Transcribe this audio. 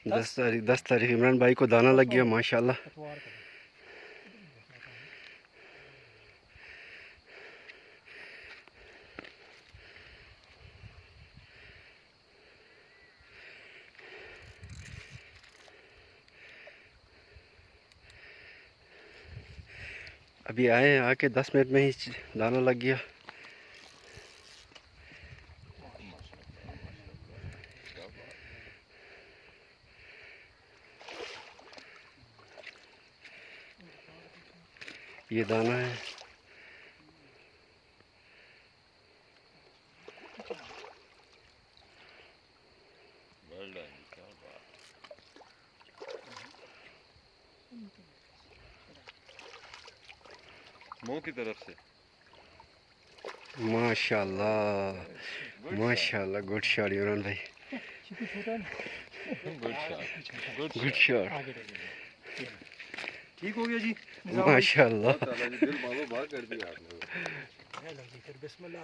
10 तारीख इमरान भाई को दाना लग गया माशाल्लाह। अभी आए हैं, आके 10 मिनट में ही दाना लग गया। ये दाना है। मुंह की तरफ से माशाल्लाह माशाल्लाह, गुड शॉट इमरान भाई, गुड शॉट। ठीक हो गया जी माशाल्लाह। दिल बाबा बाहर कर दिया आपने।